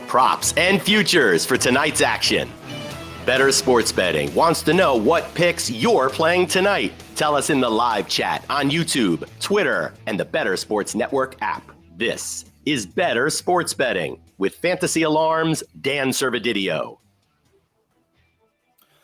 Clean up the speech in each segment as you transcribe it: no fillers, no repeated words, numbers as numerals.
props, and futures for tonight's action. Bettor Sports Betting wants to know what picks you're playing tonight. Tell us in the live chat on YouTube, Twitter, and the Bettor Sports Network app. This is Bettor Sports Betting with Fantasy Alarm's Dan Servodidio.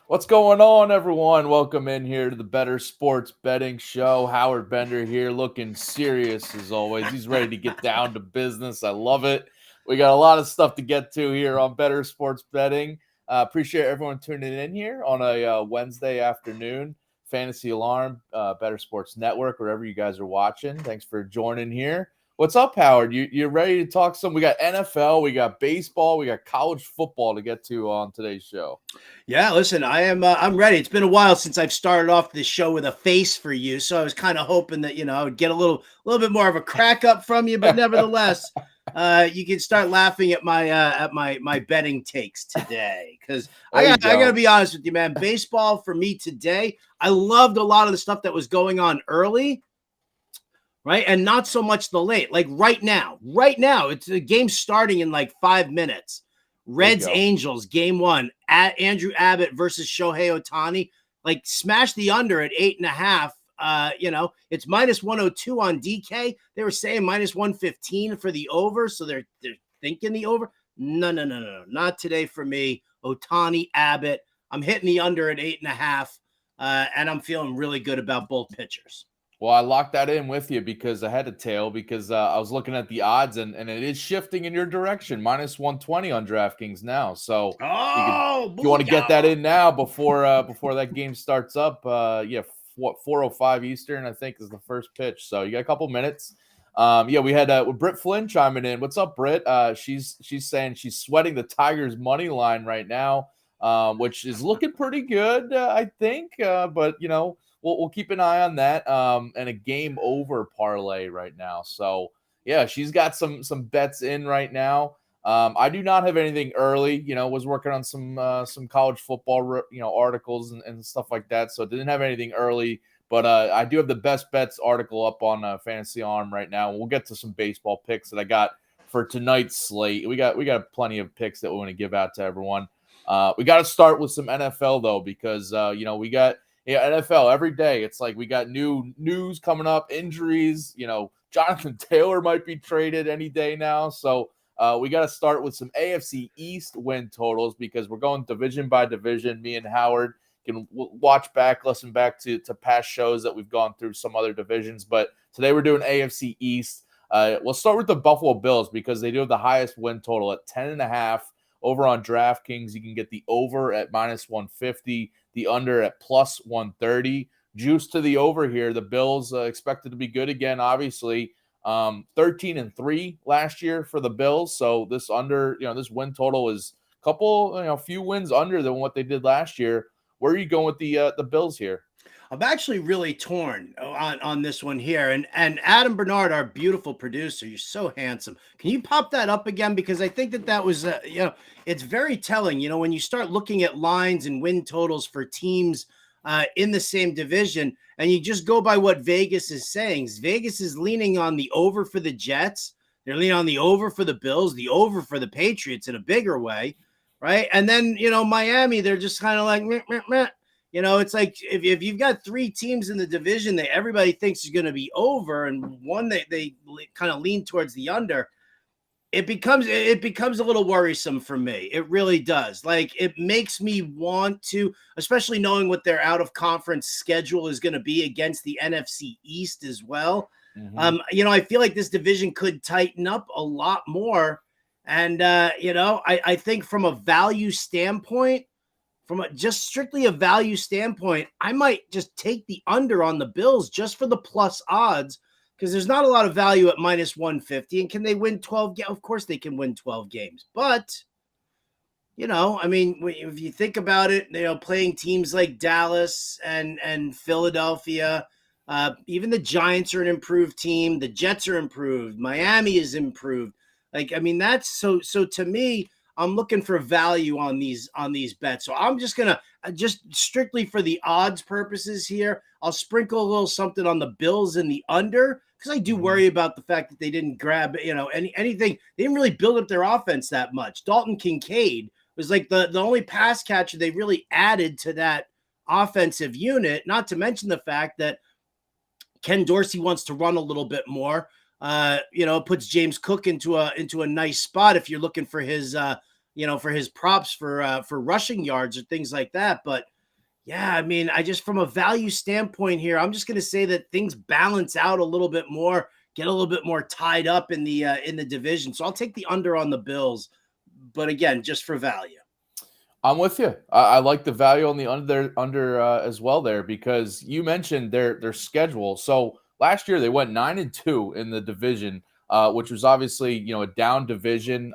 What's going on, everyone? Welcome in here to the Bettor Sports Betting Show. Howard Bender here, looking serious as always. He's ready to get down to business. I love it. We got a lot of stuff to get to here on Bettor Sports Betting. Appreciate everyone tuning in here on a Wednesday afternoon. Fantasy Alarm, Bettor Sports Network, wherever you guys are watching. Thanks for joining here. What's up, Howard? You're ready to talk some? We got NFL, we got baseball, we got college football to get to on today's show. Yeah, listen, I'm ready. It's been a while since I've started off this show with a face for you, so I was kind of hoping that I would get a little bit more of a crack up from you, but nevertheless, you can start laughing at my betting takes today, because I gotta be honest with you, man. Baseball for me today, I loved a lot of the stuff that was going on early. Right. And not so much the late, like right now, it's the game starting in like 5 minutes. Reds Angels game 1 at Andrew Abbott versus Shohei Ohtani, like smash the under at 8.5. It's minus 102 on DK. They were saying minus 115 for the over. So they're thinking the over. No. Not today for me. Ohtani, Abbott. I'm hitting the under at 8.5. And I'm feeling really good about both pitchers. Well, I locked that in with you because I had to tail because I was looking at the odds and it is shifting in your direction. Minus 120 on DraftKings now. So you want to get that in now before that game starts up. 4:05 Eastern, I think, is the first pitch. So you got a couple minutes. We had Britt Flynn chiming in. What's up, Britt? She's saying she's sweating the Tigers money line right now, which is looking pretty good, I think. But We'll keep an eye on that, and a game over parlay right now. So yeah, she's got some bets in right now. I do not have anything early. Was working on some college football articles and stuff like that. So didn't have anything early, but I do have the best bets article up on Fantasy Arm right now. We'll get to some baseball picks that I got for tonight's slate. We got plenty of picks that we want to give out to everyone. We got to start with some NFL though, because we got. Yeah, NFL every day. It's like we got new news coming up, injuries. Jonathan Taylor might be traded any day now. So we got to start with some AFC East win totals because we're going division by division. Me and Howard can listen back to past shows that we've gone through some other divisions. But today we're doing AFC East. We'll start with the Buffalo Bills because they do have the highest win total at 10.5. Over on DraftKings, you can get the over at minus 150, the under at plus 130. Juice to the over here. The Bills expected to be good again, obviously. 13-3 last year for the Bills. So this under, this win total is a few wins under than what they did last year. Where are you going with the Bills here? I'm actually really torn on this one here. And Adam Bernard, our beautiful producer, you're so handsome. Can you pop that up again? Because I think that was, it's very telling, when you start looking at lines and win totals for teams in the same division, and you just go by what Vegas is saying. Vegas is leaning on the over for the Jets. They're leaning on the over for the Bills, the over for the Patriots in a bigger way, right? And then, Miami, they're just kind of like, meh, meh, meh. It's like if you've got 3 teams in the division that everybody thinks is going to be over, and one that they kind of lean towards the under, it becomes a little worrisome for me. It really does. Like, it makes me want to, especially knowing what their out of conference schedule is going to be against the NFC East as well. Mm-hmm. I feel like this division could tighten up a lot more, and I think from a value standpoint. From just strictly a value standpoint, I might just take the under on the Bills just for the plus odds, because there's not a lot of value at minus 150. And can they win 12 games? Of course they can win 12 games. But, if you think about it, playing teams like Dallas and Philadelphia, even the Giants are an improved team. The Jets are improved. Miami is improved. That's so to me, I'm looking for value on these bets. So I'm just going to just strictly for the odds purposes here, I'll sprinkle a little something on the Bills and the under because I do worry about the fact that they didn't grab, anything. They didn't really build up their offense that much. Dalton Kincaid was like the only pass catcher they really added to that offensive unit, not to mention the fact that Ken Dorsey wants to run a little bit more. It puts James Cook into a nice spot if you're looking for his for his props for rushing yards or things like that. But yeah, I mean, I just from a value standpoint here, I'm just going to say that things balance out a little bit more, get a little bit more tied up in the division. So I'll take the under on the Bills, but again, just for value. I'm with you. I like the value on the under as well there, because you mentioned their schedule. So last year they went 9-2 in the division, which was obviously a down division.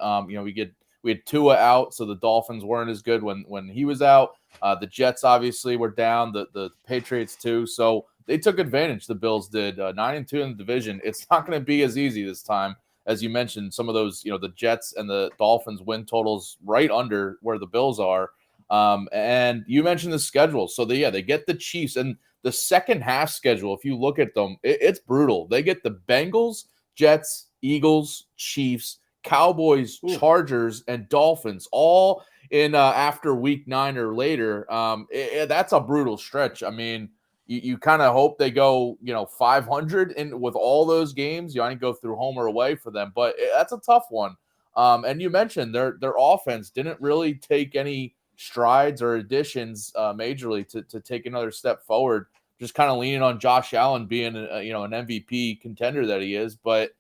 We had Tua out, so the Dolphins weren't as good when he was out. The Jets obviously were down, the Patriots too. So they took advantage. The Bills did 9-2 in the division. It's not going to be as easy this time. As you mentioned, some of those, the Jets and the Dolphins win totals right under where the Bills are. And you mentioned the schedule. So they get the Chiefs, and the second half schedule, if you look at them, it's brutal. They get the Bengals, Jets, Eagles, Chiefs, Cowboys, Chargers, and Dolphins all in after week 9 or later. That's a brutal stretch. I mean, you kind of hope they go, 500 and with all those games. You only go through home or away for them, but that's a tough one. And you mentioned their offense didn't really take any strides or additions majorly to take another step forward. Just kind of leaning on Josh Allen being an MVP contender that he is. But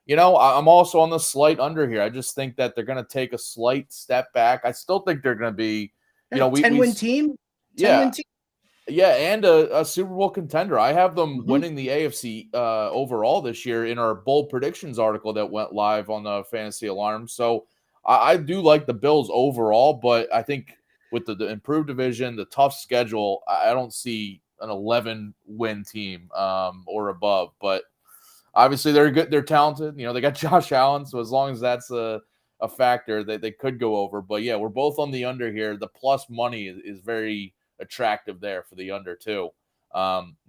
I'm also on the slight under here. I just think that they're going to take a slight step back. I still think they're going to be, 10-win team. 10-win team. Yeah, and a Super Bowl contender. I have them winning the AFC overall this year in our bold predictions article that went live on the Fantasy Alarm. So I do like the Bills overall, but I think with the improved division, the tough schedule, I don't see an 11-win team or above. But obviously they're good. They're talented. They got Josh Allen, so as long as that's a factor, they could go over. But yeah, we're both on the under here. The plus money is very attractive there for the under too.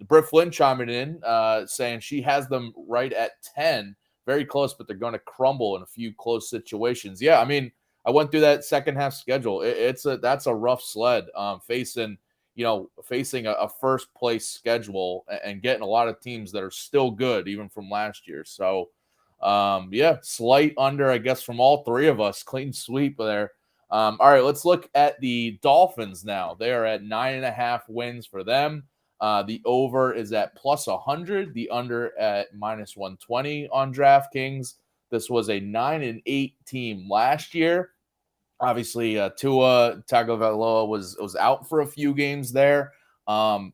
Britt Flynn chiming in, saying she has them right at 10, very close, but they're going to crumble in a few close situations. Yeah, I mean, I went through that second half schedule. That's a rough sled, facing a first place schedule and getting a lot of teams that are still good even from last year. So slight under, I guess, from all three of us. Clean sweep there. All right, let's look at the Dolphins now. They are at 9.5 wins for them. The over is at plus 100, the under at minus 120 on DraftKings. This was a 9-8 team last year. Obviously, Tua Tagovailoa was out for a few games there.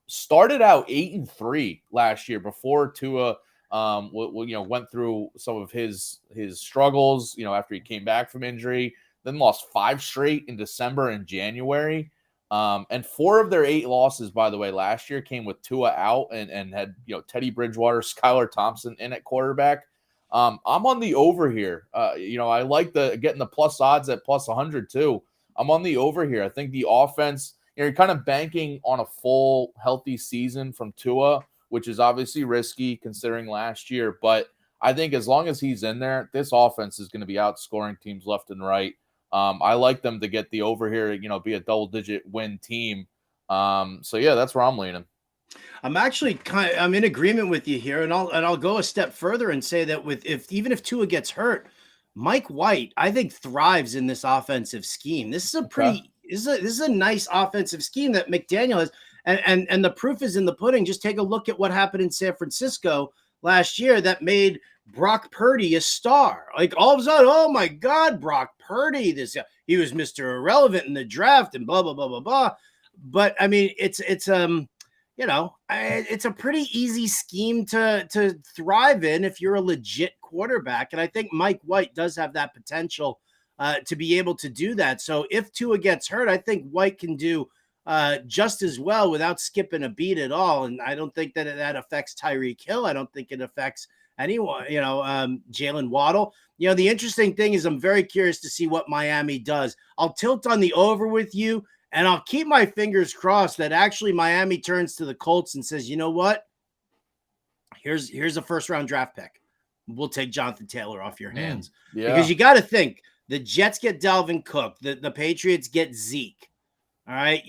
Started out 8-3 last year before Tua went through some of his struggles, after he came back from injury. Then lost 5 straight in December and January. And 4 of their 8 losses, by the way, last year came with Tua out and had, Teddy Bridgewater, Skylar Thompson in at quarterback. I'm on the over here. I like getting the plus odds at plus 100 too. I'm on the over here. I think the offense, you're kind of banking on a full healthy season from Tua, which is obviously risky considering last year. But I think as long as he's in there, this offense is going to be outscoring teams left and right. I like them to get the over here, be a double-digit win team. So yeah, that's where I'm leaning. I'm actually I'm in agreement with you here, and I'll go a step further and say that even if Tua gets hurt, Mike White, I think, thrives in this offensive scheme. This is this is a nice offensive scheme that McDaniel has, and the proof is in the pudding. Just take a look at what happened in San Francisco last year that made Brock Purdy a star. Like all of a sudden, oh my God, Brock Purdy, he was Mr. Irrelevant in the draft and blah blah blah blah blah. But I mean, it's a pretty easy scheme to thrive in if you're a legit quarterback, and I think Mike White does have that potential to be able to do that. So if Tua gets hurt, I think White can do just as well without skipping a beat at all. And I don't think that affects Tyreek Hill. I don't think it affects anyone, Jalen Waddle. The interesting thing is I'm very curious to see what Miami does. I'll tilt on the over with you, and I'll keep my fingers crossed that actually Miami turns to the Colts and says, you know what? here's a first round draft pick. We'll take Jonathan Taylor off your hands. Because you got to think the Jets get Dalvin Cook, the Patriots get Zeke. All right.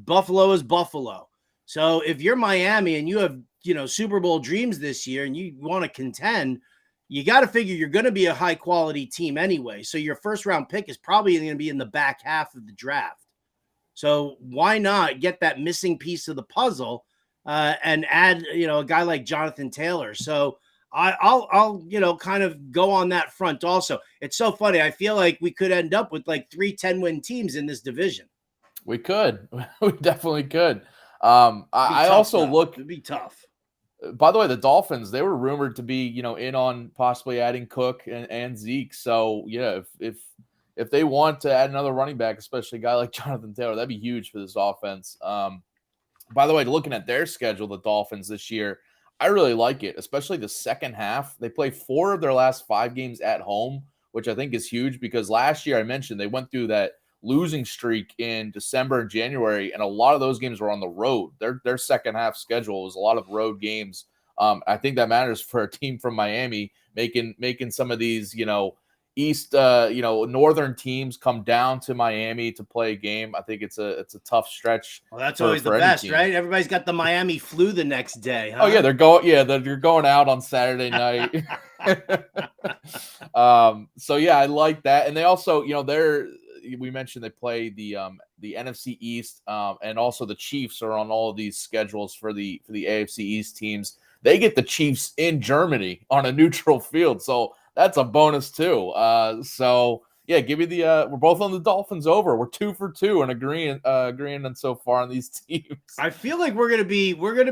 Buffalo is Buffalo. So if you're Miami and you have, Super Bowl dreams this year and you want to contend, you got to figure you're going to be a high quality team anyway. So your first round pick is probably going to be in the back half of the draft. So why not get that missing piece of the puzzle and add, a guy like Jonathan Taylor? So I'll kind of go on that front also. It's so funny. I feel like we could end up with like 3 10-win teams in this division. We could. We definitely could. I also look. It'd be tough. By the way, the Dolphins, they were rumored to be, in on possibly adding Cook and Zeke. So, yeah, if they want to add another running back, especially a guy like Jonathan Taylor, that'd be huge for this offense. By the way, looking at their schedule, the Dolphins this year, I really like it, especially the second half. They play 4 of their last 5 games at home, which I think is huge because last year I mentioned they went through that losing streak in December and January, and a lot of those games were on the road. Their second half schedule was a lot of road games. I think that matters for a team from Miami making some of these, East, northern teams come down to Miami to play a game. I think it's a tough stretch. Well, that's always the best, right? Everybody's got the Miami flu the next day. Huh? Oh yeah, they're going out on Saturday night. So yeah, I like that, and they also, we mentioned they play the NFC East, and also the Chiefs are on all of these schedules for the AFC East teams. They get the Chiefs in Germany on a neutral field, so that's a bonus too. So yeah, give me the. We're both on the Dolphins over. We're 2 for 2 and agreeing on so far on these teams. I feel like we're gonna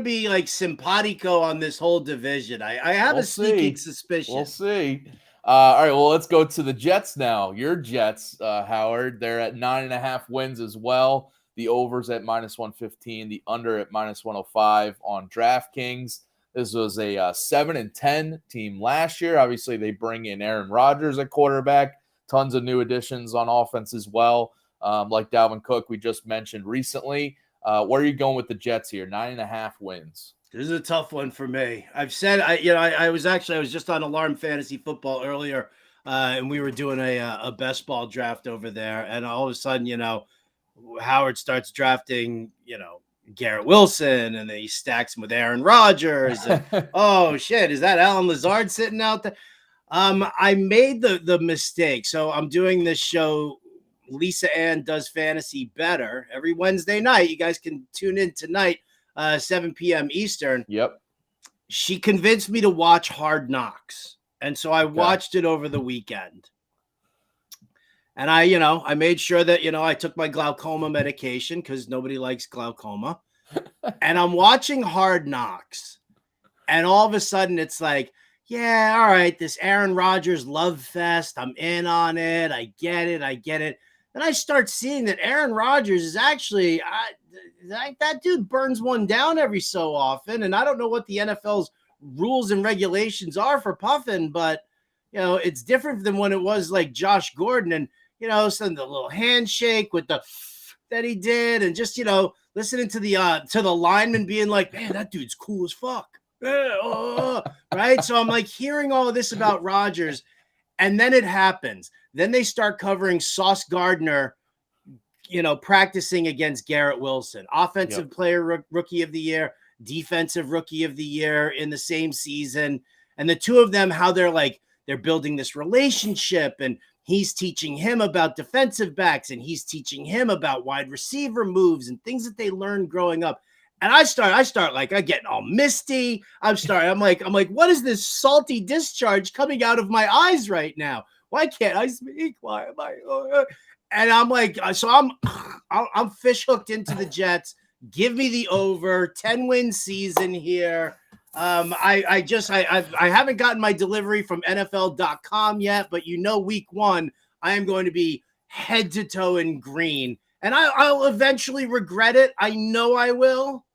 be like simpatico on this whole division. I have a sneaking suspicion. We'll see. All right, well, let's go to the Jets now. Your Jets, Howard, they're at 9.5 wins as well. The overs at -115, the under at -105 on DraftKings. This was a 7-10 team last year. Obviously, they bring in Aaron Rodgers at quarterback. Tons of new additions on offense as well, like Dalvin Cook we just mentioned recently. Where are you going with the Jets here? 9.5 wins. This is a tough one for me. I've said, I was just on Alarm Fantasy Football earlier, and we were doing a best ball draft over there. And all of a sudden, Howard starts drafting, Garrett Wilson, and then he stacks him with Aaron Rodgers. And, oh shit, is that Alan Lazard sitting out there? I made the mistake. So I'm doing this show. Lisa Ann Does Fantasy Better every Wednesday night. You guys can tune in tonight. 7 p.m. Eastern. Yep. She convinced me to watch Hard Knocks. And so I watched it over the weekend. And I made sure that, I took my glaucoma medication because nobody likes glaucoma. And I'm watching Hard Knocks. And all of a sudden it's like, yeah, all right, this Aaron Rodgers love fest. I'm in on it. I get it. And I start seeing that Aaron Rodgers is actually that dude burns one down every so often. And I don't know what the NFL's rules and regulations are for puffing, but it's different than when it was like Josh Gordon and some the little handshake with the that he did, and just listening to the lineman being like, man, that dude's cool as fuck. Right. So I'm like hearing all of this about Rodgers, and then it happens. Then they start covering Sauce Gardner, practicing against Garrett Wilson, offensive player rookie of the year, defensive rookie of the year in the same season. And the two of them, how they're building this relationship, and he's teaching him about defensive backs, and he's teaching him about wide receiver moves and things that they learned growing up. And I start like, I get all misty. I'm like, what is this salty discharge coming out of my eyes right now? Why can't I speak? Why am I? And I'm like, so I'm fish hooked into the Jets. Give me the over. 10-win season here. I haven't gotten my delivery from NFL.com yet, but week 1 I am going to be head to toe in green, and I'll eventually regret it. I know I will.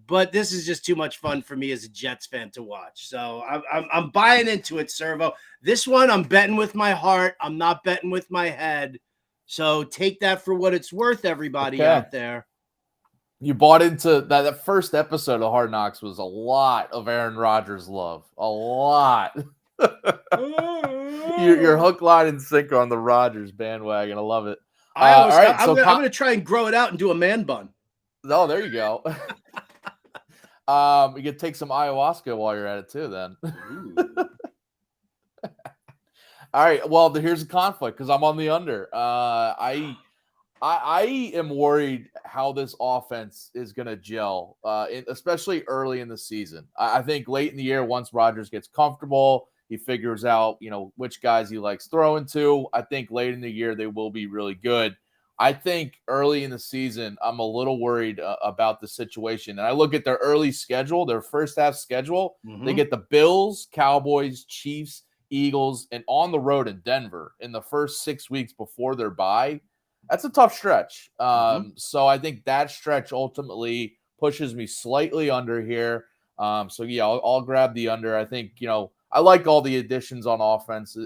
But this is just too much fun for me as a Jets fan to watch. So I'm buying into it, Servo. This one, I'm betting with my heart. I'm not betting with my head. So take that for what it's worth, everybody out there. You bought into that first episode of Hard Knocks was a lot of Aaron Rodgers love. A lot. You're hook, line, and sinker on the Rodgers bandwagon. I love it. All right, I'm going to try and grow it out and do a man bun. Oh, there you go. You can take some ayahuasca while you're at it too, then. All right. Well, here's a conflict because I'm on the under. I am worried how this offense is going to gel, especially early in the season. I think late in the year, once Rodgers gets comfortable, he figures out, which guys he likes throwing to. I think late in the year, they will be really good. I think early in the season, I'm a little worried about the situation. And I look at their early schedule, their first half schedule. Mm-hmm. They get the Bills, Cowboys, Chiefs, Eagles, and on the road in Denver in the first 6 weeks before their bye. That's a tough stretch. So I think that stretch ultimately pushes me slightly under here. I'll grab the under. I think, I like all the additions on offense,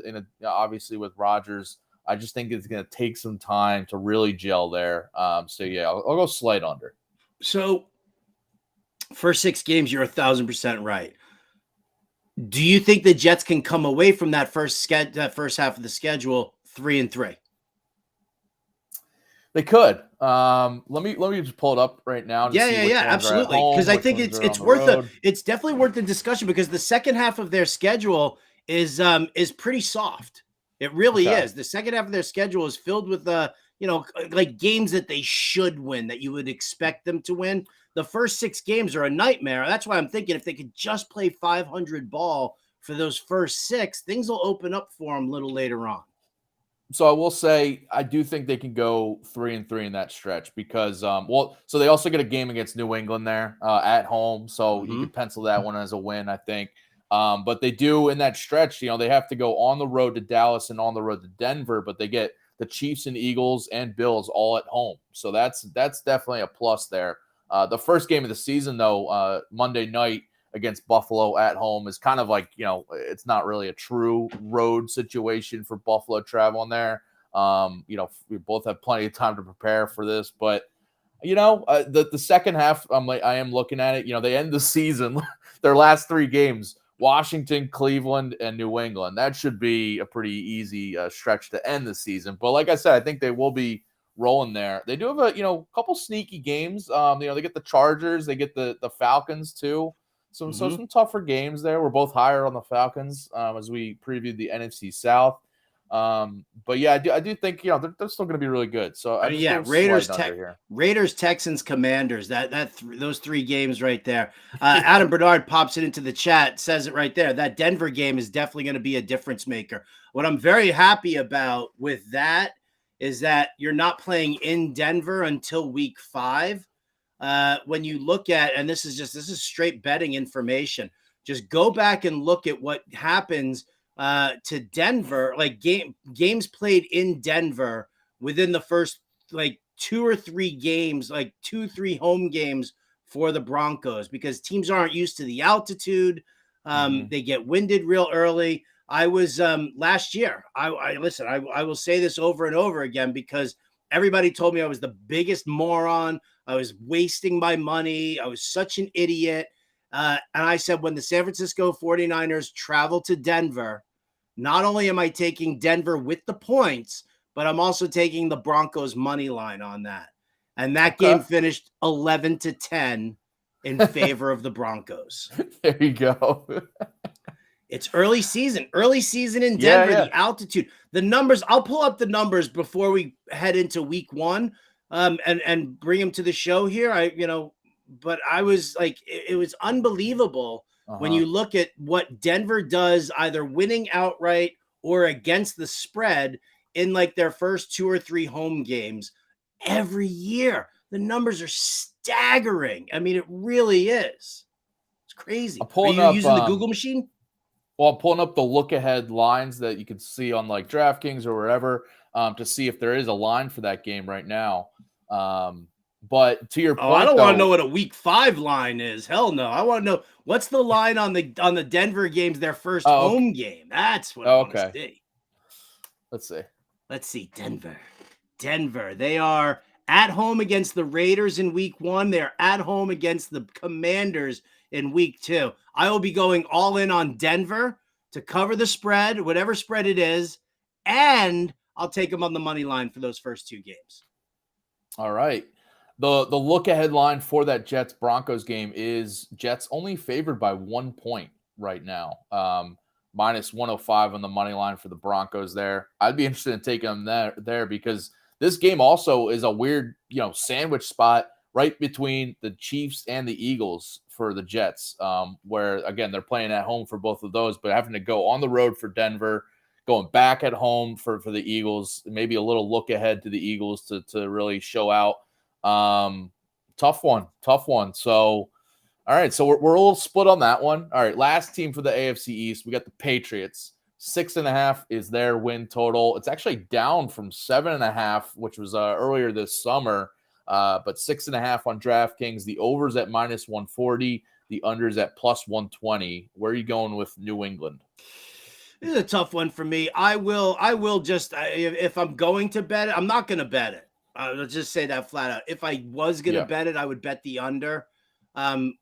obviously with Rodgers. I just think it's going to take some time to really gel there. I'll go slight under. So, first 6 games, you're 1,000% right. Do you think the Jets can come away from that first half of the schedule 3-3? They could. Let me just pull it up right now. Yeah, absolutely. Because I think it's definitely worth the discussion because the second half of their schedule is pretty soft. It really is. The second half of their schedule is filled with like games that they should win, that you would expect them to win. The first 6 games are a nightmare. That's why I'm thinking if they could just play 500 ball for those first 6, things will open up for them a little later on. So I will say I do think they can go 3-3 in that stretch because so they also get a game against New England there at home, so you can pencil that one as a win, I think. But they do in that stretch, they have to go on the road to Dallas and on the road to Denver, but they get the Chiefs and Eagles and Bills all at home, so that's definitely a plus there. The first game of the season, though, Monday night against Buffalo at home is kind of like, it's not really a true road situation for Buffalo traveling there. We both have plenty of time to prepare for this, but the second half, I am looking at it, they end the season, their last 3 games, Washington, Cleveland, and New England. That should be a pretty easy stretch to end the season. But like I said, I think they will be rolling there. They do have a couple sneaky games. They get the Chargers, they get the Falcons too. So some tougher games there. We're both higher on the Falcons as we previewed the NFC South. But yeah, I do think they're still going to be really good. So Raiders, Texans, Commanders. Those 3 games right there. Adam Bernard pops it into the chat, says it right there. That Denver game is definitely going to be a difference maker. What I'm very happy about with that is that you're not playing in Denver until week 5. When you look at, and this is straight betting information, just go back and look at what happens to Denver, like games played in Denver within the first 2 or 3 games, 2-3 home games for the Broncos, because teams aren't used to the altitude. They get winded real early. I was last year. I listen. I will say this over and over again because everybody told me I was the biggest moron. I was wasting my money. I was such an idiot. And I said, when the San Francisco 49ers travel to Denver, not only am I taking Denver with the points, but I'm also taking the Broncos money line on that. And that game finished 11-10 in favor of the Broncos. There you go. It's early season in Denver, the altitude, the numbers. I'll pull up the numbers before we head into week 1 and bring them to the show here. But I was like, it was unbelievable when you look at what Denver does, either winning outright or against the spread in their first 2 or 3 home games every year. The numbers are staggering. I mean, it really is. It's crazy. Are you using the Google machine? Well, I'm pulling up the look-ahead lines that you can see on DraftKings or wherever to see if there is a line for that game right now. But to your point, I don't want to know what a week 5 line is. Hell no. I want to know what's the line on the Denver games, their first home game. That's what I want to see. Let's see. Denver. They are at home against the Raiders in week 1. They're at home against the Commanders in week 2. I will be going all in on Denver to cover the spread, whatever spread it is, and I'll take them on the money line for those first 2 games. All right. The look ahead line for that Jets Broncos game is Jets only favored by 1 point right now. Minus 105 on the money line for the Broncos there. I'd be interested in taking them there because this game also is a weird, sandwich spot right between the Chiefs and the Eagles for the Jets, where, again, they're playing at home for both of those, but having to go on the road for Denver, going back at home for the Eagles, maybe a little look ahead to the Eagles to really show out. Tough one. So, all right, so we're a little split on that one. All right, last team for the AFC East, we got the Patriots. 6.5 is their win total. It's actually down from 7.5, which was earlier this summer, but 6.5 on DraftKings. The over's at minus 140. The under's at plus 120. Where are you going with New England? This is a tough one for me. I will just, if I'm going to bet it, I'm not going to bet it. Let's just say that flat out. If I was going to bet it, I would bet the under.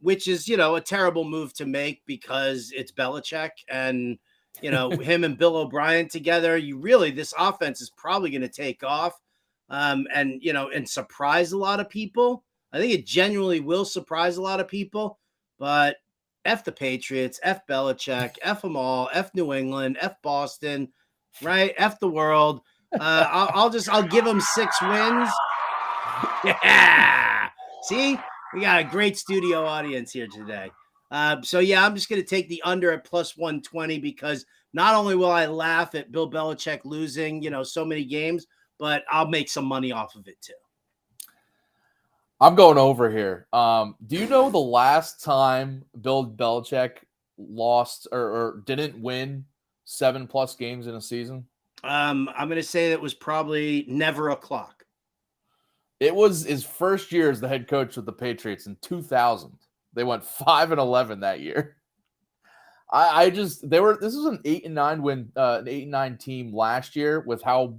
Which is, a terrible move to make because it's Belichick and, him and Bill O'Brien together. This offense is probably going to take off and surprise a lot of people. I think it genuinely will surprise a lot of people, but F the Patriots, F Belichick, F them all, F New England, F Boston, right? F the world. I'll give them 6 wins. Yeah. See? We got a great studio audience here today. I'm just going to take the under at plus 120 because not only will I laugh at Bill Belichick losing, so many games, but I'll make some money off of it too. I'm going over here. Do you know the last time Bill Belichick lost or didn't win 7+ games in a season? I'm going to say that was probably never a clock. It was his first year as the head coach of the Patriots in 2000. They went 5-11 that year. This was an 8-9 win, an 8-9 team last year with how,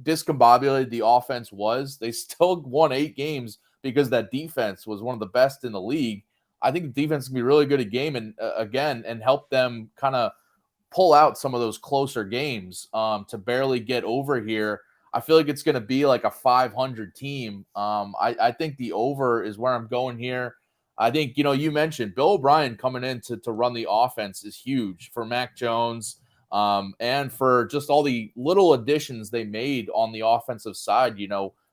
discombobulated the offense was. They still won 8 games because that defense was one of the best in the league. I think the defense can be really good at game and help them kind of pull out some of those closer games to barely get over here. I feel like it's going to be like a 500 team. I think the over is where I'm going here. I think, you mentioned Bill O'Brien coming in to run the offense is huge for Mac Jones and for just all the little additions they made on the offensive side,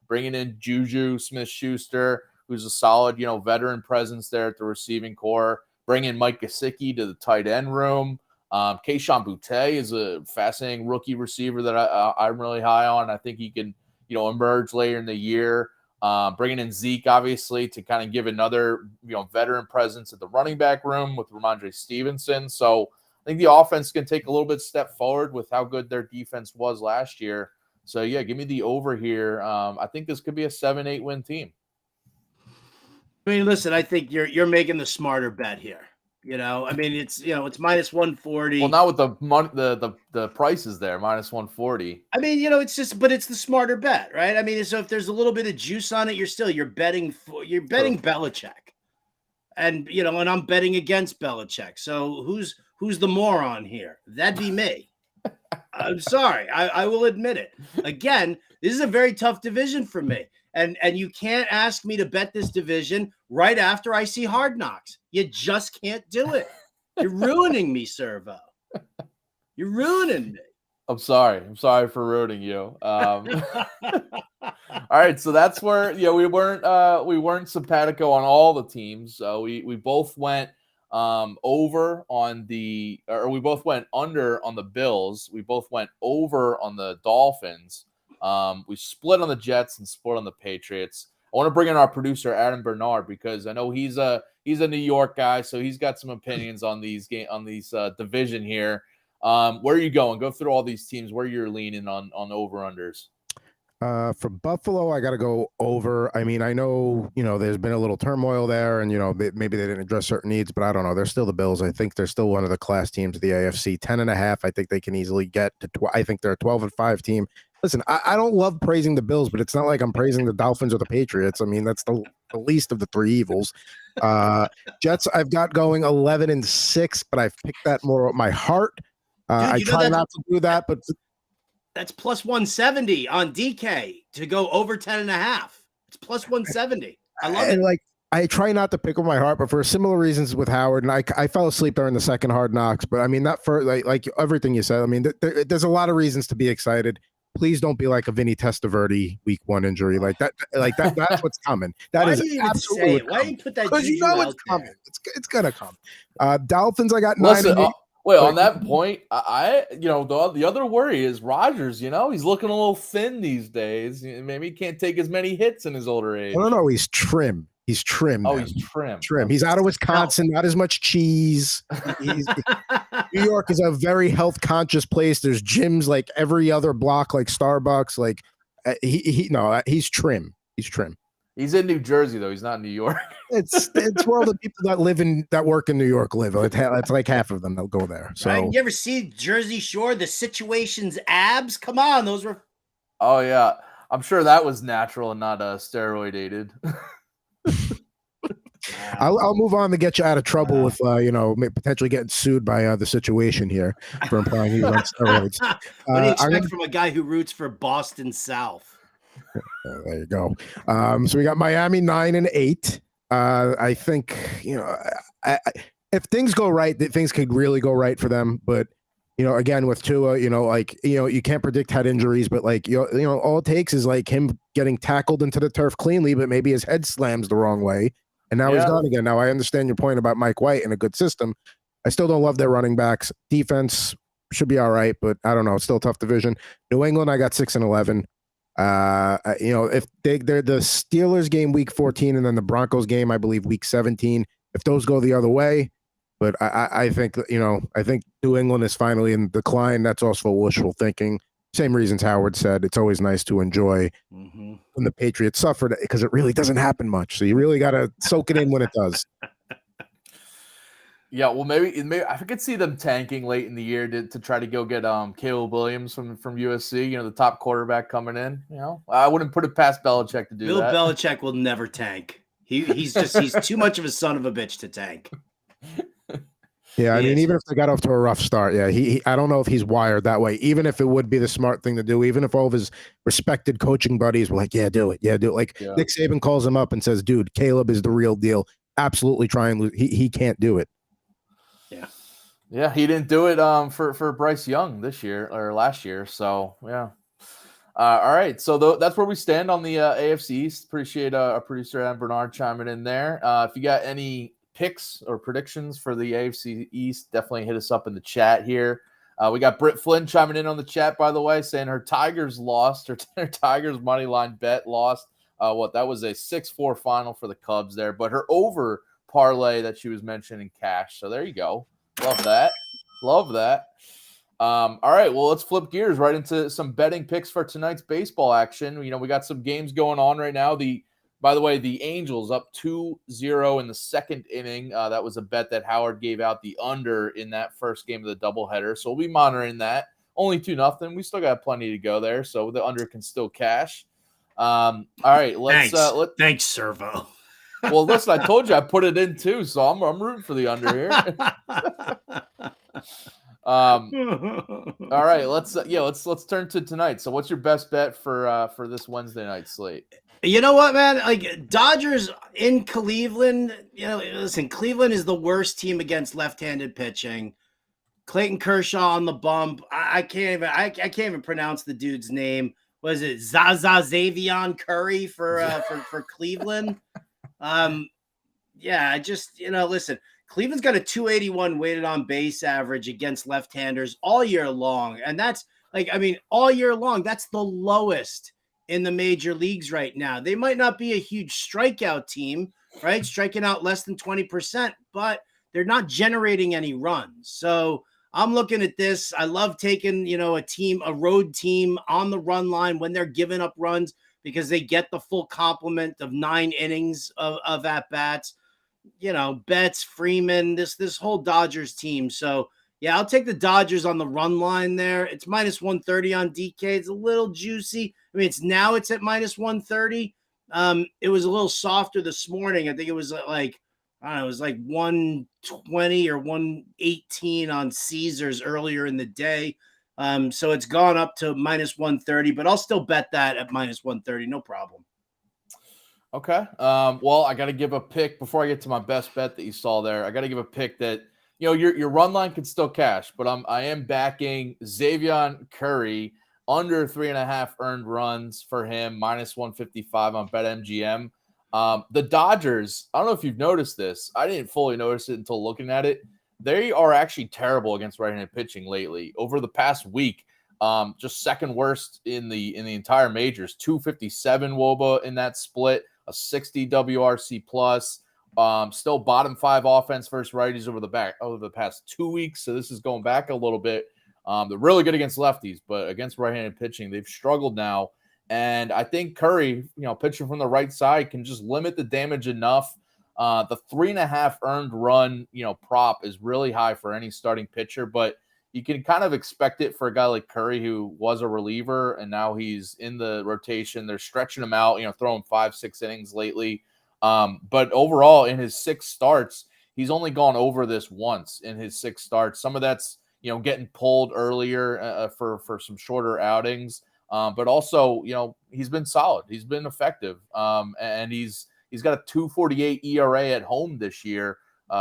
bringing in Juju Smith-Schuster, who's a solid, veteran presence there at the receiving core, bringing Mike Gesicki to the tight end room. Kayshon Boutte is a fascinating rookie receiver that I'm really high on. I think he can, emerge later in the year. Bringing in Zeke, obviously, to kind of give another, veteran presence at the running back room with Ramondre Stevenson. So I think the offense can take a little bit step forward with how good their defense was last year. So, yeah, give me the over here. I think this could be a 7-8 win team. I mean, listen, I think you're making the smarter bet here. It's minus 140. Well, not with the money, the prices there, minus 140. I mean, but it's the smarter bet, right? I mean, so if there's a little bit of juice on it, you're betting Belichick, and and I'm betting against Belichick. So who's the moron here? That'd be me. I'm sorry, I will admit it. Again, this is a very tough division for me. And you can't ask me to bet this division right after I see Hard Knocks. You just can't do it. You're ruining me, Servo. You're ruining me. I'm sorry for ruining you. All right, so that's where we weren't simpatico on all the teams. We both went over on we both went under on the Bills. We both went over on the Dolphins. We split on the Jets and split on the Patriots. I want to bring in our producer, Adam Bernard, because I know he's a New York guy, so he's got some opinions on these division here. Where are you going? Go through all these teams. Where you're leaning on over-unders. For Buffalo, I got to go over. I mean, I know, there's been a little turmoil there and, maybe they didn't address certain needs, but I don't know. They're still the Bills. I think they're still one of the class teams of the AFC. 10.5. I think they can easily get to, I think they're a 12-5 team. Listen, I don't love praising the Bills, but it's not like I'm praising the Dolphins or the Patriots. I mean, that's the least of the three evils. Jets, I've got going 11-6, but I've picked that more with my heart. I try not to do that, but that's plus 170 on DK to go over 10.5. It's plus 170. I love it. Like, I try not to pick with my heart, but for similar reasons with Howard, and I fell asleep during the second Hard Knocks. But I mean, not for like everything you said. I mean, there's a lot of reasons to be excited. Please don't be like a Vinny Testaverde week 1 injury like that. That's what's coming. That is absolutely. Why do you put that? Because you know it's coming. It's gonna come. Dolphins, I got 9. Listen, on that point, the other worry is Rodgers. He's looking a little thin these days. Maybe he can't take as many hits in his older age. No, he's trim. He's trim. Oh, he's trim. Trim. He's out of Wisconsin. Not as much cheese. New York is a very health conscious place. There's gyms like every other block, like Starbucks. Like he's trim. He's trim. He's in New Jersey though. He's not in New York. It's where all the people that work in New York live. It's like half of them. They'll go there. So right? You ever see Jersey Shore? The Situation's abs. Come on, those were. Oh yeah, I'm sure that was natural and not steroid aided. I'll move on to get you out of trouble with potentially getting sued by the Situation here for implying he's on steroids. What do you expect from a guy who roots for Boston South? There you go. So we got Miami 9-8. I think if things go right, things could really go right for them. But again with Tua, you can't predict head injuries, but all it takes is like him getting tackled into the turf cleanly, but maybe his head slams the wrong way. And now he's gone again. Now, I understand your point about Mike White and a good system. I still don't love their running backs. Defense should be all right, but I don't know. It's still a tough division. New England, I got 6-11. If they're the Steelers game week 14 and then the Broncos game, I believe week 17. If those go the other way, but I think New England is finally in decline. That's also wishful thinking. Same reasons Howard said. It's always nice to enjoy when the Patriots suffered because it really doesn't happen much. So you really got to soak it in when it does. Yeah, well, maybe I could see them tanking late in the year to try to go get Caleb Williams from USC. The top quarterback coming in. I wouldn't put it past Belichick to do that. Bill Belichick will never tank. He's too much of a son of a bitch to tank. Yeah, I mean, even if they got off to a rough start, I don't know if he's wired that way. Even if it would be the smart thing to do, even if all of his respected coaching buddies were like, do it. Like Nick Saban calls him up and says, dude, Caleb is the real deal. Absolutely try and lose. He can't do it. Yeah, he didn't do it for Bryce Young this year or last year. So, yeah. All right, so that's where we stand on the AFC East. Appreciate our producer, Adam Bernard, chiming in there. If you got any picks or predictions for the AFC East, definitely hit us up in the chat here. We got Britt Flynn chiming in on the chat, by the way, saying her Tigers lost. Her Tigers money line bet lost. That was a 6-4 final for the Cubs there, but her over parlay that she was mentioning cashed. So there you go. Love that. All right, well, let's flip gears right into some betting picks for tonight's baseball action. We got some games going on right now. By the way, the Angels up 2-0 in the second inning. That was a bet that Howard gave out, the under in that first game of the doubleheader. So we'll be monitoring that. Only 2-0. We still got plenty to go there, so the under can still cash. All right, Thanks, Servo. Well, listen, I told you I put it in too, so I'm rooting for the under here. All right, let's turn to tonight. So, what's your best bet for this Wednesday night slate? You know what, man? Like Dodgers in Cleveland. Listen, Cleveland is the worst team against left-handed pitching. Clayton Kershaw on the bump. I can't even pronounce the dude's name. Was it Xavier Curry for Cleveland? Listen, Cleveland's got a 281 weighted on base average against left-handers all year long. And that's all year long, that's the lowest in the major leagues right now. They might not be a huge strikeout team, right? Striking out less than 20%, but they're not generating any runs. So I'm looking at this. I love taking, a road team on the run line when they're giving up runs, because they get the full complement of 9 innings of at-bats, Betts, Freeman, this whole Dodgers team. So, Yeah, I'll take the Dodgers on the run line there. It's minus 130 on DK. It's a little juicy. I mean, it's at minus 130. It was a little softer this morning. I think it was like, I don't know, it was like 120 or 118 on Caesars earlier in the day. So it's gone up to minus 130, but I'll still bet that at minus 130. No problem. Okay. Well, I got to give a pick before I get to my best bet that you saw there. I got to give a pick that, your run line can still cash, but I am backing Xavier Curry under 3.5 earned runs for him, minus 155 on BetMGM. The Dodgers, I don't know if you've noticed this. I didn't fully notice it until looking at it. They are actually terrible against right-handed pitching lately. Over the past week, just second worst in the entire majors. 257 WOBA in that split, a 60 WRC plus. Still bottom 5 offense versus righties over the past 2 weeks. So this is going back a little bit. They're really good against lefties, but against right-handed pitching, they've struggled now. And I think Curry, pitching from the right side, can just limit the damage enough. The 3.5 earned run, prop is really high for any starting pitcher, but you can kind of expect it for a guy like Curry, who was a reliever and now he's in the rotation. They're stretching him out, throwing 5-6 innings lately. But overall, in his 6 starts, he's only gone over this once in his 6 starts. Some of that's, getting pulled earlier for some shorter outings. But also, he's been solid. He's been effective. And he's got a 2.48 ERA at home this year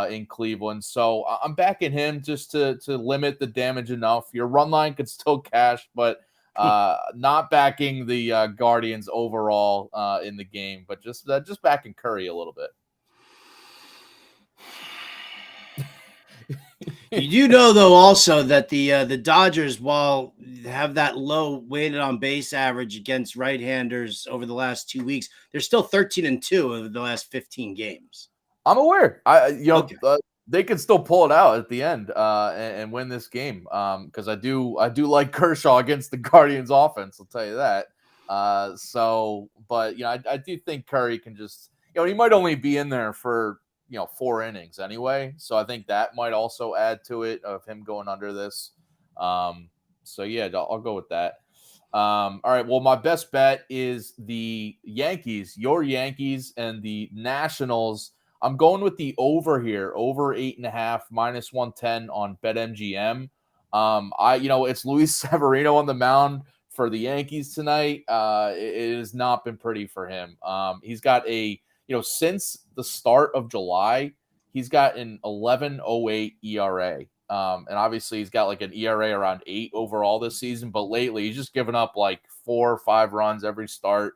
in Cleveland. So I'm backing him just to limit the damage enough. Your run line could still cash, but not backing the Guardians overall in the game, but just backing Curry a little bit. You do know, though, also that the Dodgers, while have that low weighted on base average against right-handers over the last 2 weeks, they're still 13-2 over the last 15 games. I'm aware. They could still pull it out at the end and win this game because I do like Kershaw against the Guardians offense. I'll tell you that. But I do think Curry can just he might only be in there for 4 innings anyway. So I think that might also add to it of him going under this. So yeah, I'll go with that. All right. Well, my best bet is the Yankees, your Yankees, and the Nationals. I'm going with the over here, over 8.5, minus 110 on BetMGM. It's Luis Severino on the mound for the Yankees tonight. It has not been pretty for him. He's got since the start of July, he's got an 11.08 ERA. And obviously he's got like an ERA around 8 overall this season, but lately he's just given up like 4 or 5 runs every start.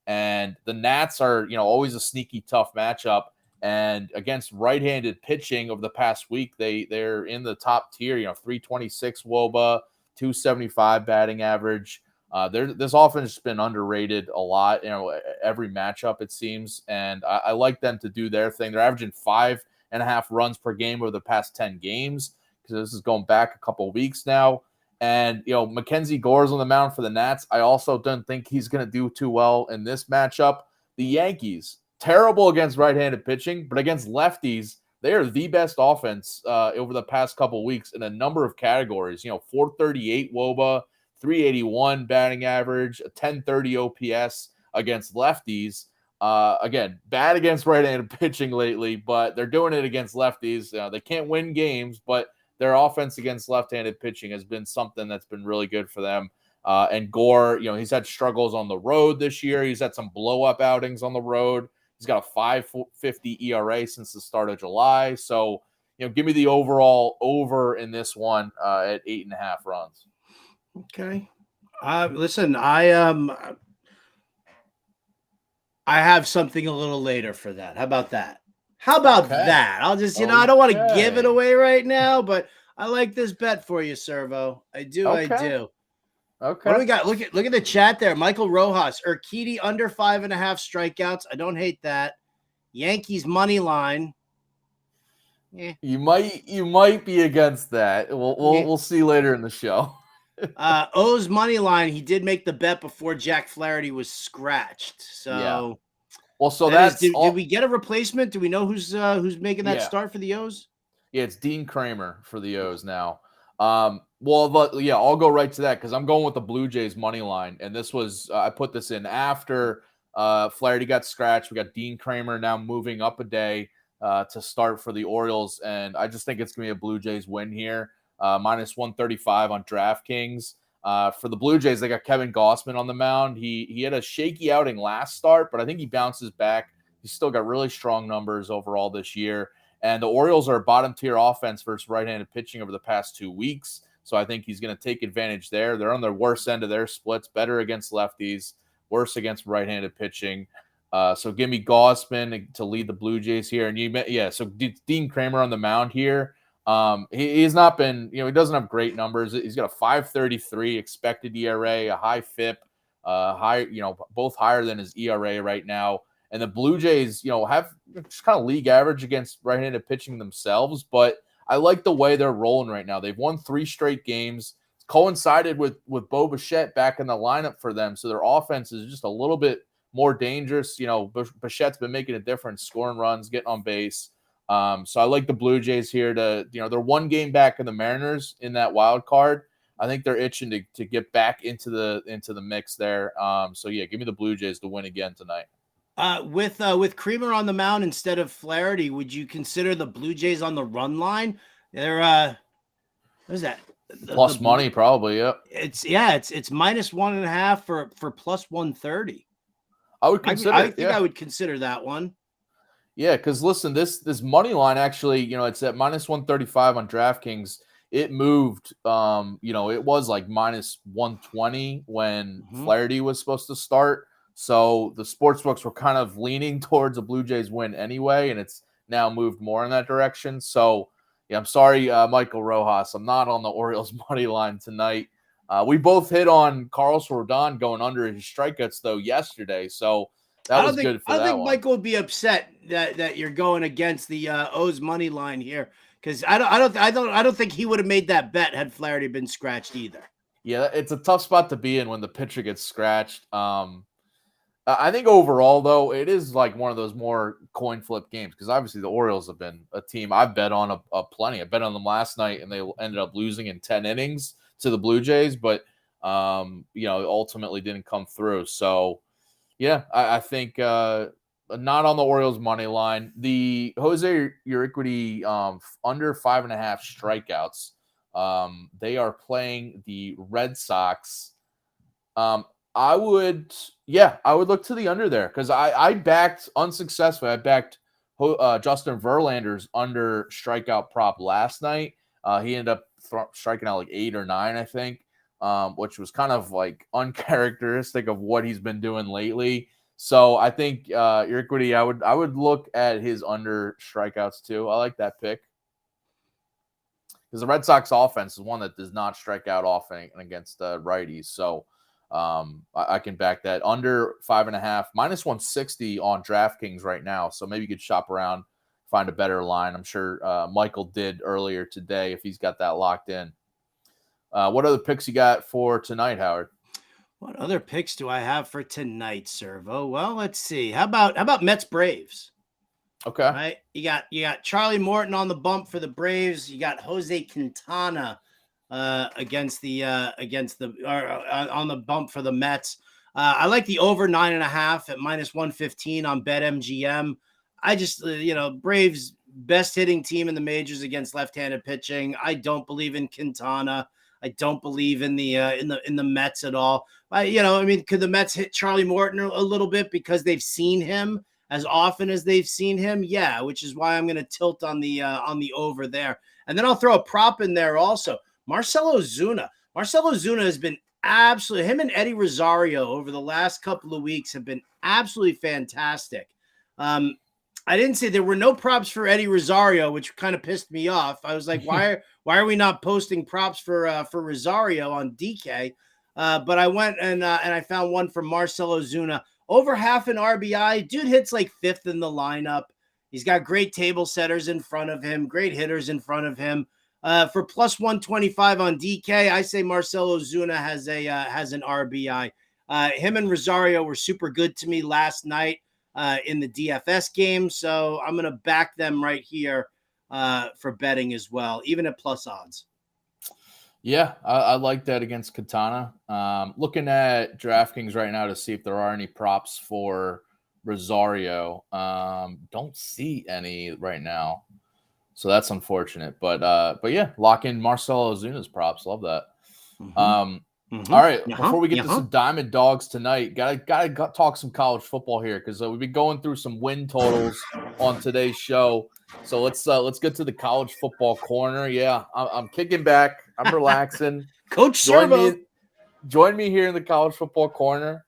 And the Nats are, always a sneaky tough matchup. And against right-handed pitching over the past week, they're in the top tier, 326 WOBA, 275 batting average. This offense has been underrated a lot, every matchup it seems. And I like them to do their thing. They're averaging 5.5 runs per game over the past 10 games because this is going back a couple of weeks now. And, Mackenzie Gore's on the mound for the Nats. I also don't think he's going to do too well in this matchup. The Yankees, terrible against right-handed pitching, but against lefties, they are the best offense over the past couple of weeks in a number of categories. 438 WOBA, 381 batting average, a 1030 OPS against lefties. Again, bad against right-handed pitching lately, but they're doing it against lefties. They can't win games, but their offense against left-handed pitching has been something that's been really good for them. And Gore, he's had struggles on the road this year. He's had some blow-up outings on the road. He's got a 5.50 ERA since the start of July. So, give me the overall over in this one at 8.5 runs. Okay. Listen, I have something a little later for that. How about that? That? I'll just, I don't want to give it away right now, but I like this bet for you, Servo. I do. Okay. I do. Okay. What do we got? Look at the chat there. Michael Rojas, Urquidy under 5.5 strikeouts. I don't hate that. Yankees money line. Yeah. You might be against that. We'll see later in the show. O's money line. He did make the bet before Jack Flaherty was scratched. So, yeah. Well, so did we get a replacement? Do we know who's making that start for the O's? Yeah, it's Dean Kramer for the O's now. I'll go right to that because I'm going with the Blue Jays money line, and this was I put this in after Flaherty got scratched. We got Dean Kramer now moving up a day to start for the Orioles, and I just think it's gonna be a Blue Jays win here. Minus 135 on DraftKings. For the Blue Jays, they got Kevin Gausman on the mound. He had a shaky outing last start, but I think he bounces back. He's still got really strong numbers overall this year. And the Orioles are a bottom-tier offense versus right-handed pitching over the past 2 weeks. So I think he's going to take advantage there. They're on the worst end of their splits, better against lefties, worse against right-handed pitching. So give me Gausman to lead the Blue Jays here. And so Dean Kramer on the mound here. He's not been, he doesn't have great numbers. He's got a 5.33 expected ERA, a high FIP, both higher than his ERA right now. And the Blue Jays, have just kind of league average against right-handed pitching themselves, but I like the way they're rolling right now. They've won 3 straight games. It's coincided with Bo Bichette back in the lineup for them, so their offense is just a little bit more dangerous. Bichette's been making a difference, scoring runs, getting on base. So I like the Blue Jays here they're 1 game back in the Mariners in that wild card. I think they're itching to get back into the mix there. Give me the Blue Jays to win again tonight. With Creamer on the mound instead of Flaherty, would you consider the Blue Jays on the run line? They're what is that? Plus money, probably. Yep. It's minus 1.5 for plus 130. I would consider. I think I would consider that one. Yeah, because listen, this money line actually, it's at minus 135 on DraftKings. It moved, it was like minus 120 when Flaherty was supposed to start. So the sportsbooks were kind of leaning towards a Blue Jays win anyway, and it's now moved more in that direction. So, I'm sorry, Michael Rojas. I'm not on the Orioles money line tonight. We both hit on Carlos Rodon going under his strikeouts, though, yesterday. So that was good for that one. I think Michael would be upset that you're going against the O's money line here because I don't think he would have made that bet had Flaherty been scratched either. Yeah, it's a tough spot to be in when the pitcher gets scratched. I think overall, though, it is like one of those more coin flip games because obviously the Orioles have been a team I've bet on a plenty. I bet on them last night, and they ended up losing in 10 innings to the Blue Jays, but ultimately didn't come through. So, I think not on the Orioles money line. The Jose Urquidy under 5.5 strikeouts. They are playing the Red Sox. I would look to the under there because I backed unsuccessfully. I backed Justin Verlander's under strikeout prop last night. He ended up striking out like 8 or 9, I think, which was kind of like uncharacteristic of what he's been doing lately. So I think Urquidy, I would look at his under strikeouts too. I like that pick because the Red Sox offense is one that does not strike out often against righties. So. I can back that under 5.5 minus 160 on DraftKings right now. So maybe you could shop around, find a better line. I'm sure Michael did earlier today if he's got that locked in. What other picks you got for tonight, Howard? What other picks do I have for tonight, Servo? Well, let's see. How about Mets Braves? Okay. Right. You got Charlie Morton on the bump for the Braves. You got Jose Quintana on the bump for the Mets. I like the over 9.5 at minus 115 on BetMGM. I just, Braves best hitting team in the majors against left-handed pitching. I don't believe in Quintana. I don't believe in the Mets at all. Could the Mets hit Charlie Morton a little bit because they've seen him as often as they've seen him? Yeah, which is why I'm going to tilt on the over there. And then I'll throw a prop in there also. Marcell Ozuna has been absolutely, him and Eddie Rosario over the last couple of weeks have been absolutely fantastic. I didn't say there were no props for Eddie Rosario, which kind of pissed me off. I was like, why are we not posting props for Rosario on DK? But I went and I found one from Marcell Ozuna. Over half an RBI. Dude hits like 5th in the lineup. He's got great table setters in front of him, great hitters in front of him. For plus 125 on DK, I say Marcell Ozuna has an RBI. Him and Rosario were super good to me last night in the DFS game, so I'm going to back them right here for betting as well, even at plus odds. Yeah, I like that against Katana. Looking at DraftKings right now to see if there are any props for Rosario. Don't see any right now, so that's unfortunate. But yeah, lock in Marcelo Ozuna's props. Love that. All right, before we get to some Diamond Dogs tonight, gotta talk some college football here because we've been going through some win totals on today's show. So let's get to the college football corner. Yeah, I'm kicking back. I'm relaxing. Coach Servo. Join me here in the college football corner.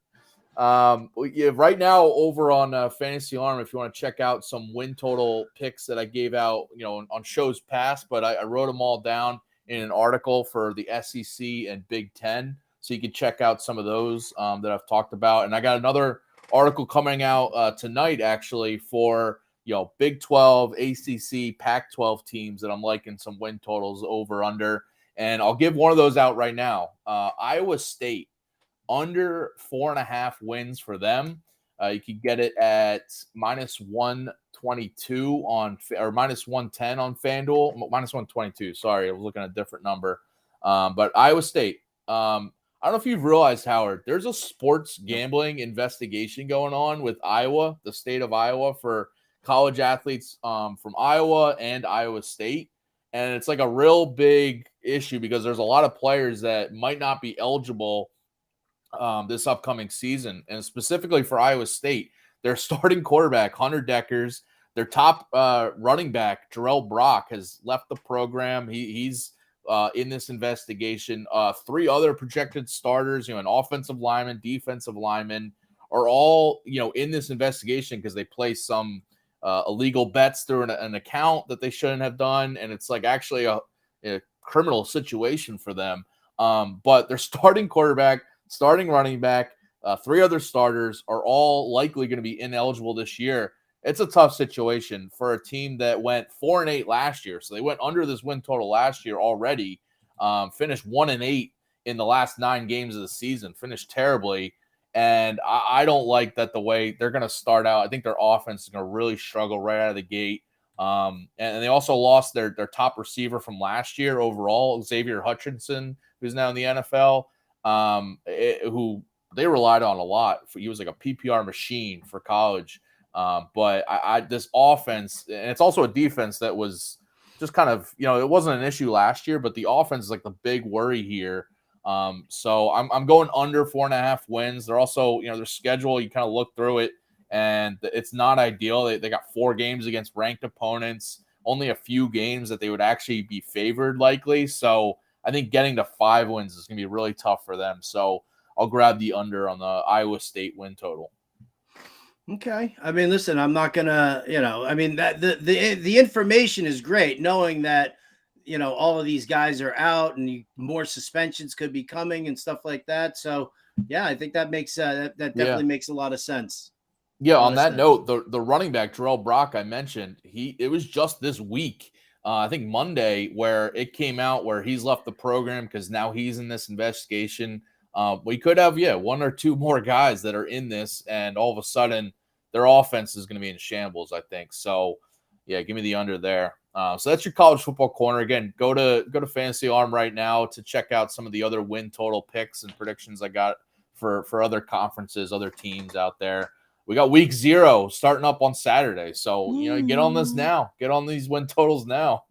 Right now over on Fantasy Alarm, if you want to check out some win total picks that I gave out, on shows past, but I wrote them all down in an article for the SEC and Big Ten. So you can check out some of those that I've talked about. And I got another article coming out tonight, actually, for Big 12, ACC, Pac-12 teams that I'm liking some win totals over under. And I'll give one of those out right now. Iowa State, under 4.5 wins for them. You can get it at -122 or -110 on FanDuel. -122. Sorry, I was looking at a different number. But Iowa State. I don't know if you've realized, Howard, there's a sports gambling investigation going on with Iowa, the state of Iowa, for college athletes from Iowa and Iowa State. And it's like a real big issue because there's a lot of players that might not be eligible this upcoming season. And specifically for Iowa State, their starting quarterback, Hunter Deckers, their top running back, Jarrell Brock, has left the program. He's in this investigation. 3 other projected starters, an offensive lineman, defensive lineman, are all, in this investigation because they placed some illegal bets through an account that they shouldn't have done. And it's like actually a criminal situation for them. But their starting quarterback, starting running back, 3 other starters are all likely going to be ineligible this year. It's a tough situation for a team that went 4-8 last year. So they went under this win total last year already, finished 1-8 in the last 9 games of the season, finished terribly. And I don't like that the way they're going to start out. I think their offense is going to really struggle right out of the gate. And they also lost their top receiver from last year overall, Xavier Hutchinson, who's now in the NFL, who they relied on a lot. He was like a PPR machine for college. But this offense, and it's also a defense that was just kind of, it wasn't an issue last year, but the offense is like the big worry here. So I'm going under 4.5 wins. They're also, their schedule, you kind of look through it and it's not ideal. They got 4 games against ranked opponents, only a few games that they would actually be favored likely. So I think getting to 5 wins is going to be really tough for them. So I'll grab the under on the Iowa State win total. Okay. I mean, listen, I'm not gonna, that the information is great, knowing that, all of these guys are out and more suspensions could be coming and stuff like that. So yeah, I think that makes that definitely makes a lot of sense. Yeah. On that note, the running back Jarrell Brock I mentioned, it was just this week, I think Monday, where it came out where he's left the program because now he's in this investigation. We could have 1 or 2 more guys that are in this, and all of a sudden their offense is going to be in shambles, I think. So yeah, give me the under there. So that's your college football corner. Again, go to Fantasy Alarm right now to check out some of the other win total picks and predictions I got for other conferences, other teams out there. We got week 0 starting up on Saturday. So, get on this now. Get on these win totals now.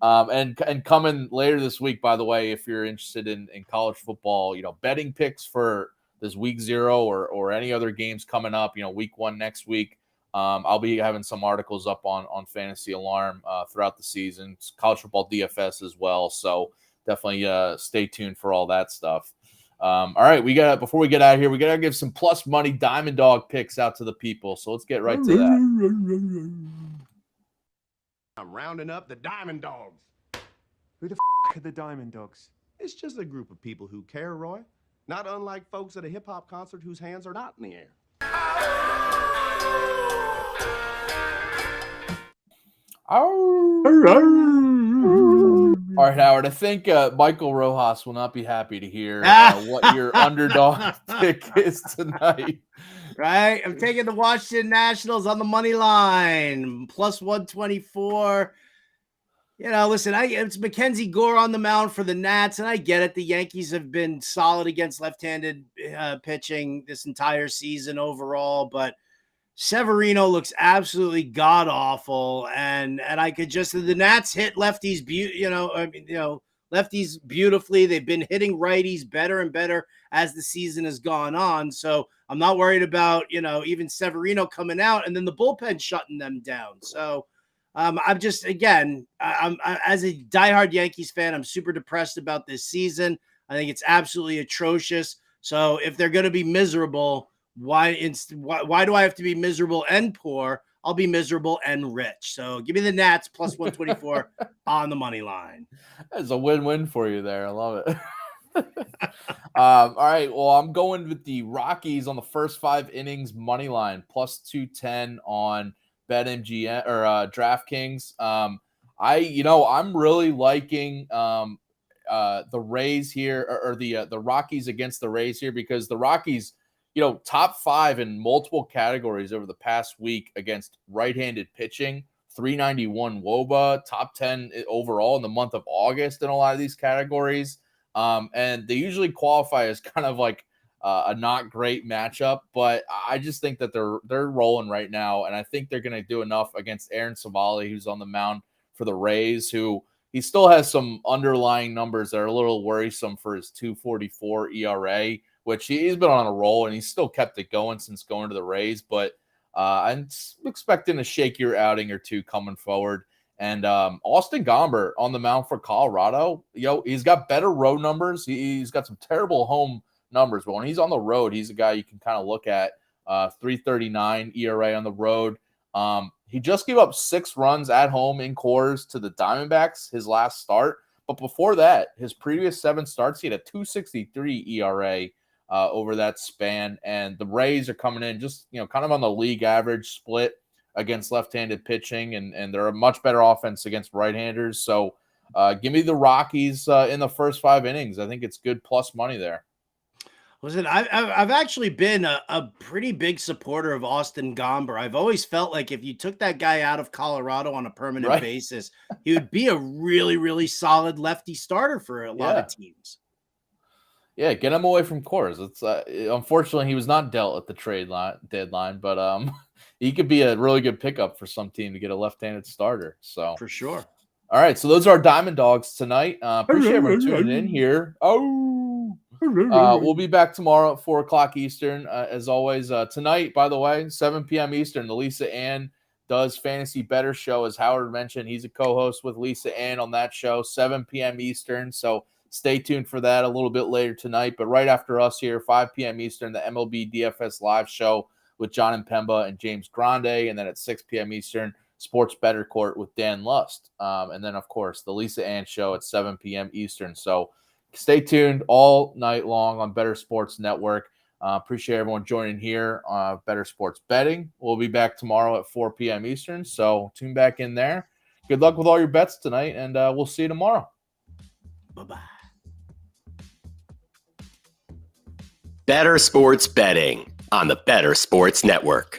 And coming later this week, by the way, if you're interested in college football, betting picks for this week 0 or any other games coming up, week 1 next week. I'll be having some articles up on Fantasy Alarm throughout the season. It's college football DFS as well. So definitely stay tuned for all that stuff. All right, before we get out of here, we got to give some plus money Diamond Dog picks out to the people. So let's get right to that. I'm rounding up the Diamond Dogs. Who the are the Diamond Dogs? It's just a group of people who care, Roy. Not unlike folks at a hip-hop concert whose hands are not in the air. All right, Howard, I think Michael Rojas will not be happy to hear what your underdog pick is tonight. Right? I'm taking the Washington Nationals on the money line, plus 124. Listen, it's Mackenzie Gore on the mound for the Nats, and I get it. The Yankees have been solid against left-handed pitching this entire season overall, but Severino looks absolutely god awful, and I could just the Nats hit lefties, lefties beautifully. They've been hitting righties better and better as the season has gone on. So I'm not worried about even Severino coming out and then the bullpen shutting them down. So I'm just I'm as a diehard Yankees fan, I'm super depressed about this season. I think it's absolutely atrocious. So if they're going to be miserable, why do I have to be miserable and poor? I'll be miserable and rich. So give me the Nats plus 124 on the money line. That's a win-win for you there. I love it. All right. Well, I'm going with the Rockies on the first 5 innings money line plus 210 on BetMGM or DraftKings. I'm really liking the Rays here or the Rockies against the Rays here because the Rockies, top 5 in multiple categories over the past week against right-handed pitching, 391 WOBA, top 10 overall in the month of August in a lot of these categories. And they usually qualify as kind of like a not great matchup, but I just think that they're rolling right now, and I think they're going to do enough against Aaron Savali, who's on the mound for the Rays, who he still has some underlying numbers that are a little worrisome for his 2.44 ERA, which he's been on a roll, and he's still kept it going since going to the Rays, but I'm expecting a shakier outing or two coming forward. And Austin Gomber on the mound for Colorado, he's got better road numbers. He's got some terrible home numbers, but when he's on the road, he's a guy you can kind of look at. 3.39 ERA on the road. He just gave up 6 runs at home in Coors to the Diamondbacks his last start, but before that, his previous 7 starts, he had a 2.63 ERA over that span. And the Rays are coming in just kind of on the league average split against left-handed pitching, and they're a much better offense against right-handers. So give me the Rockies in the first 5 innings. I think it's good plus money there. Listen, I've actually been a pretty big supporter of Austin Gomber. I've always felt like if you took that guy out of Colorado on a permanent basis, he would be a really, really solid lefty starter for a lot of teams. Yeah, get him away from Coors. It's unfortunately he was not dealt at the trade deadline, but he could be a really good pickup for some team to get a left-handed starter. So for sure. All right, so those are our Diamond Dogs tonight. Appreciate everyone tuning in here. We'll be back tomorrow at 4:00 Eastern. As always, tonight, by the way, 7 p.m. Eastern, the Lisa Ann does Fantasy Bettor Show. As Howard mentioned, he's a co-host with Lisa Ann on that show, 7 p.m. Eastern. So stay tuned for that a little bit later tonight. But right after us here, 5 p.m. Eastern, the MLB DFS live show with John and Pemba and James Grande. And then at 6 p.m. Eastern, Sports Bettor Court with Dan Lust. And then, of course, the Lisa Ann Show at 7 p.m. Eastern. So stay tuned all night long on Bettor Sports Network. Appreciate everyone joining here on Bettor Sports Betting. We'll be back tomorrow at 4 p.m. Eastern, so tune back in there. Good luck with all your bets tonight, and we'll see you tomorrow. Bye-bye. Bettor Sports Betting on the Bettor Sports Network.